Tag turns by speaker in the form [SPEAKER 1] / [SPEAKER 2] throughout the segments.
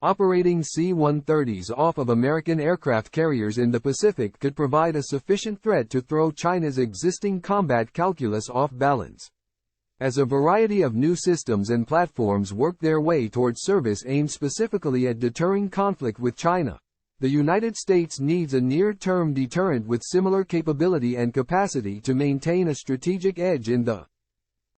[SPEAKER 1] Operating C-130s off of American aircraft carriers in the Pacific could provide a sufficient threat to throw China's existing combat calculus off balance. As a variety of new systems and platforms work their way towards service aimed specifically at deterring conflict with China, the United States needs a near-term deterrent with similar capability and capacity to maintain a strategic edge in the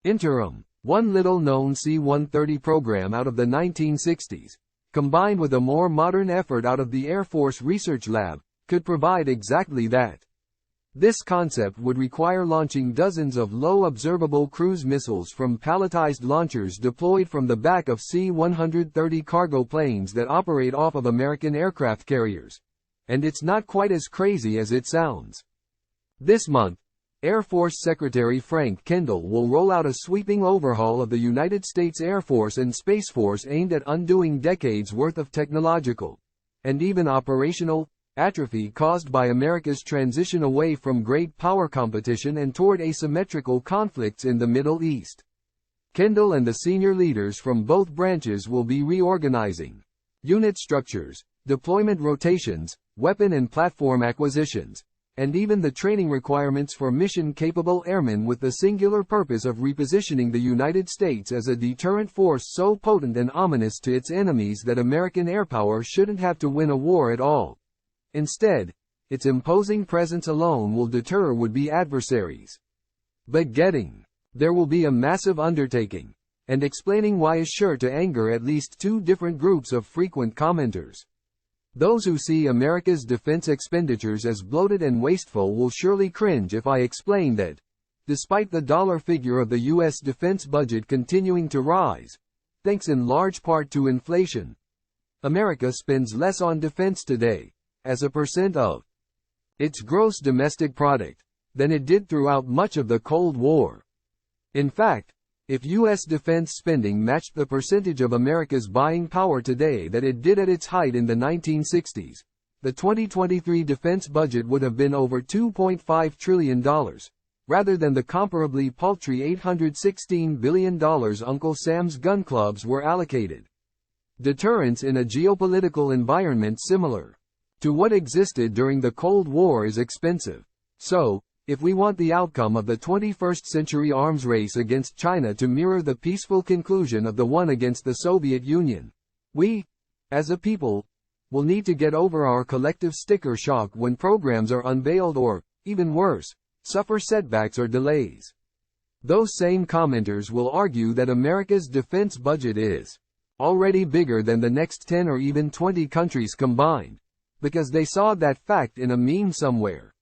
[SPEAKER 1] interim. One little-known C-130 program out of the 1960s, combined with a more modern effort out of the Air Force Research Lab, could provide exactly that. This concept would require launching dozens of low-observable cruise missiles from palletized launchers deployed from the back of C-130 cargo planes that operate off of American aircraft carriers. And it's not quite as crazy as it sounds. This month, Air Force Secretary Frank Kendall will roll out a sweeping overhaul of the United States Air Force and Space Force aimed at undoing decades' worth of technological, and even operational, atrophy caused by America's transition away from great power competition and toward asymmetrical conflicts in the Middle East. Kendall and the senior leaders from both branches will be reorganizing unit structures, deployment rotations, weapon and platform acquisitions, and even the training requirements for mission-capable airmen with the singular purpose of repositioning the United States as a deterrent force so potent and ominous to its enemies that American airpower shouldn't have to win a war at all. Instead, its imposing presence alone will deter would-be adversaries. But getting there will be a massive undertaking, and explaining why is sure to anger at least two different groups of frequent commenters. Those who see America's defense expenditures as bloated and wasteful will surely cringe if I explain that, despite the dollar figure of the U.S. defense budget continuing to rise, thanks in large part to inflation, America spends less on defense today, as a percent of its gross domestic product, than it did throughout much of the Cold War. In fact, if U.S. defense spending matched the percentage of America's buying power today that it did at its height in the 1960s, the 2023 defense budget would have been over $2.5 trillion, rather than the comparably paltry $816 billion Uncle Sam's gun clubs were allocated. Deterrence in a geopolitical environment similar to what existed during the Cold War is expensive. So, if we want the outcome of the 21st century arms race against China to mirror the peaceful conclusion of the one against the Soviet Union, we, as a people, will need to get over our collective sticker shock when programs are unveiled or, even worse, suffer setbacks or delays. Those same commenters will argue that America's defense budget is already bigger than the next 10 or even 20 countries combined, because they saw that fact in a meme somewhere.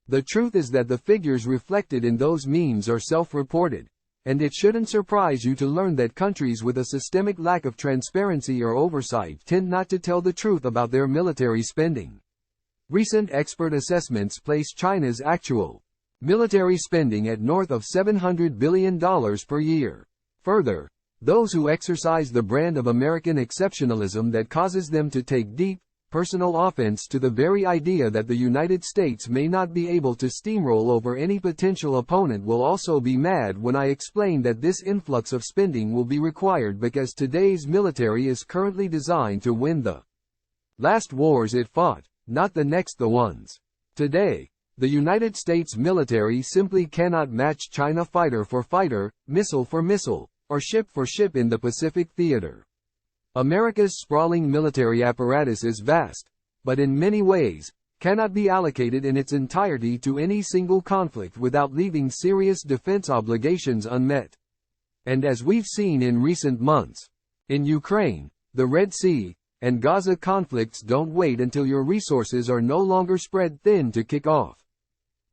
[SPEAKER 1] The truth is that the figures reflected in those memes are self-reported, and it shouldn't surprise you to learn that countries with a systemic lack of transparency or oversight tend not to tell the truth about their military spending. Recent expert assessments place China's actual military spending at north of $700 billion per year. Further, those who exercise the brand of American exceptionalism that causes them to take deep, personal offense to the very idea that the United States may not be able to steamroll over any potential opponent will also be mad when I explain that this influx of spending will be required because today's military is currently designed to win the last wars it fought, not the next ones. Today, the United States military simply cannot match China fighter for fighter, missile for missile, or ship for ship in the Pacific theater. America's sprawling military apparatus is vast, but in many ways, cannot be allocated in its entirety to any single conflict without leaving serious defense obligations unmet. And as we've seen in recent months, in Ukraine, the Red Sea, and Gaza conflicts don't wait until your resources are no longer spread thin to kick off.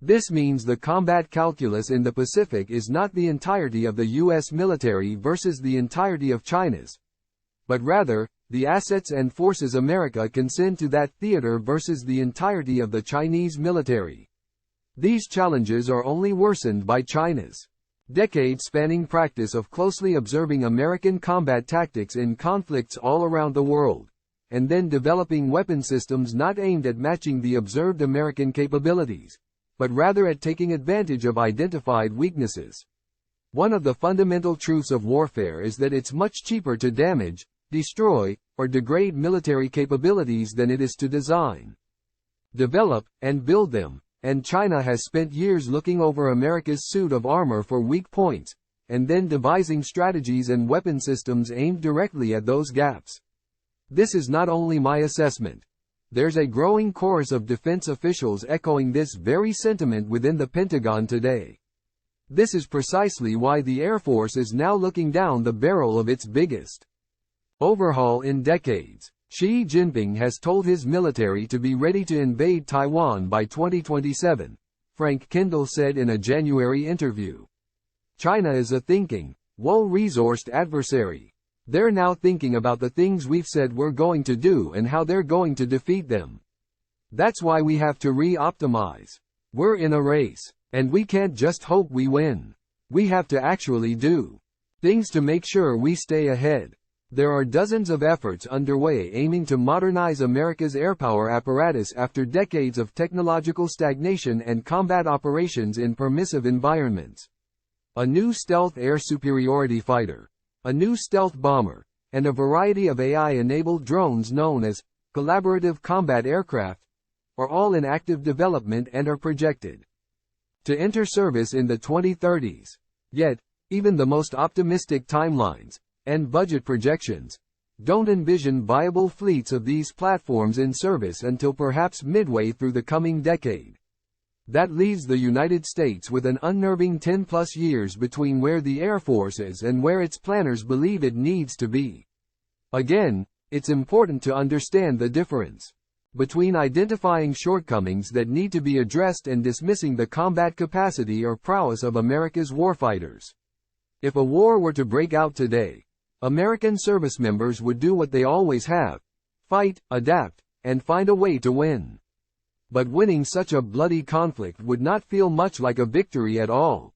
[SPEAKER 1] This means the combat calculus in the Pacific is not the entirety of the U.S. military versus the entirety of China's, but rather, the assets and forces America can send to that theater versus the entirety of the Chinese military. These challenges are only worsened by China's decade-spanning practice of closely observing American combat tactics in conflicts all around the world, and then developing weapon systems not aimed at matching the observed American capabilities, but rather at taking advantage of identified weaknesses. One of the fundamental truths of warfare is that it's much cheaper to damage, destroy, or degrade military capabilities than it is to design, develop, and build them, and China has spent years looking over America's suit of armor for weak points, and then devising strategies and weapon systems aimed directly at those gaps. This is not only my assessment. There's a growing chorus of defense officials echoing this very sentiment within the Pentagon today. This is precisely why the Air Force is now looking down the barrel of its biggest overhaul in decades. Xi Jinping has told his military to be ready to invade Taiwan by 2027, Frank Kendall said in a January interview. China is a thinking, well-resourced adversary. They're now thinking about the things we've said we're going to do and how they're going to defeat them. That's why we have to re-optimize. We're in a race, and we can't just hope we win. We have to actually do things to make sure we stay ahead. There are dozens of efforts underway aiming to modernize America's airpower apparatus after decades of technological stagnation and combat operations in permissive environments. A new stealth air superiority fighter, a new stealth bomber, and a variety of AI-enabled drones known as collaborative combat aircraft are all in active development and are projected to enter service in the 2030s. Yet, even the most optimistic timelines and budget projections don't envision viable fleets of these platforms in service until perhaps midway through the coming decade. That leaves the United States with an unnerving 10+ years between where the Air Force is and where its planners believe it needs to be. Again, it's important to understand the difference between identifying shortcomings that need to be addressed and dismissing the combat capacity or prowess of America's warfighters. If a war were to break out today, American service members would do what they always have: fight, adapt, and find a way to win. But winning such a bloody conflict would not feel much like a victory at all.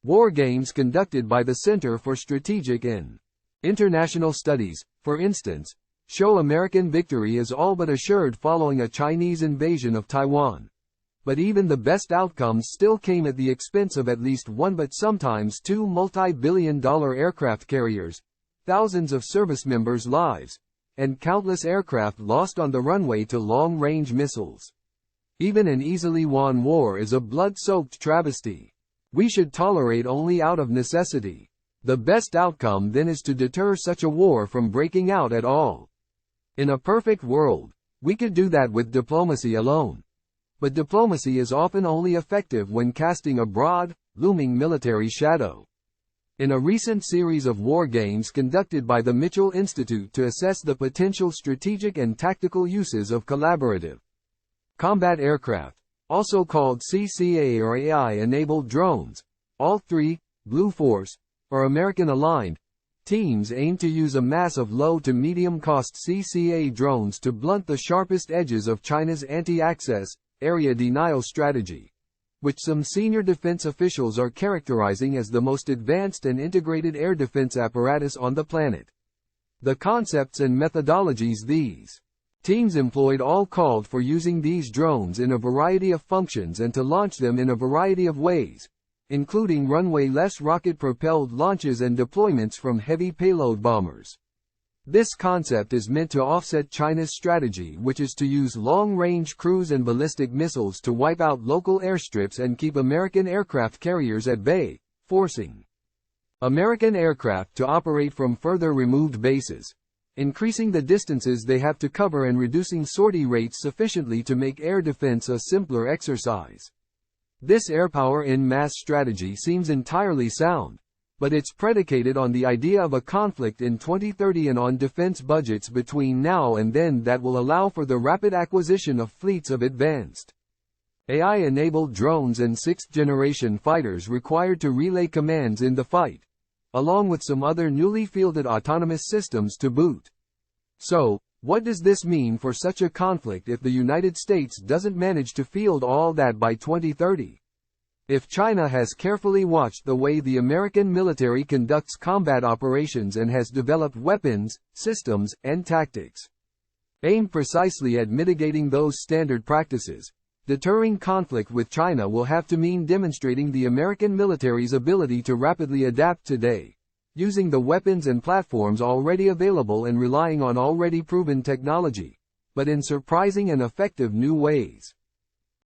[SPEAKER 1] War games conducted by the Center for Strategic and International Studies, for instance, show American victory is all but assured following a Chinese invasion of Taiwan. But even the best outcomes still came at the expense of at least one but sometimes two multi-billion-dollar aircraft carriers, thousands of service members' lives, and countless aircraft lost on the runway to long-range missiles. Even an easily won war is a blood-soaked travesty. We should tolerate only out of necessity. The best outcome then is to deter such a war from breaking out at all. In a perfect world, we could do that with diplomacy alone. But diplomacy is often only effective when casting a broad, looming military shadow. In a recent series of war games conducted by the Mitchell Institute to assess the potential strategic and tactical uses of collaborative combat aircraft, also called CCA or AI-enabled drones, all three, Blue Force, or American-aligned, teams aim to use a mass of low to medium-cost CCA drones to blunt the sharpest edges of China's anti-access, area denial strategy, which some senior defense officials are characterizing as the most advanced and integrated air defense apparatus on the planet. The concepts and methodologies these teams employed all called for using these drones in a variety of functions and to launch them in a variety of ways, including runway-less rocket-propelled launches and deployments from heavy payload bombers. This concept is meant to offset China's strategy, which is to use long-range cruise and ballistic missiles to wipe out local airstrips and keep American aircraft carriers at bay, forcing American aircraft to operate from further removed bases, increasing the distances they have to cover and reducing sortie rates sufficiently to make air defense a simpler exercise. This airpower en masse strategy seems entirely sound, but it's predicated on the idea of a conflict in 2030 and on defense budgets between now and then that will allow for the rapid acquisition of fleets of advanced AI-enabled drones and sixth-generation fighters required to relay commands in the fight, along with some other newly fielded autonomous systems to boot. So, what does this mean for such a conflict if the United States doesn't manage to field all that by 2030? If China has carefully watched the way the American military conducts combat operations and has developed weapons, systems, and tactics aimed precisely at mitigating those standard practices, deterring conflict with China will have to mean demonstrating the American military's ability to rapidly adapt today, using the weapons and platforms already available and relying on already proven technology, but in surprising and effective new ways.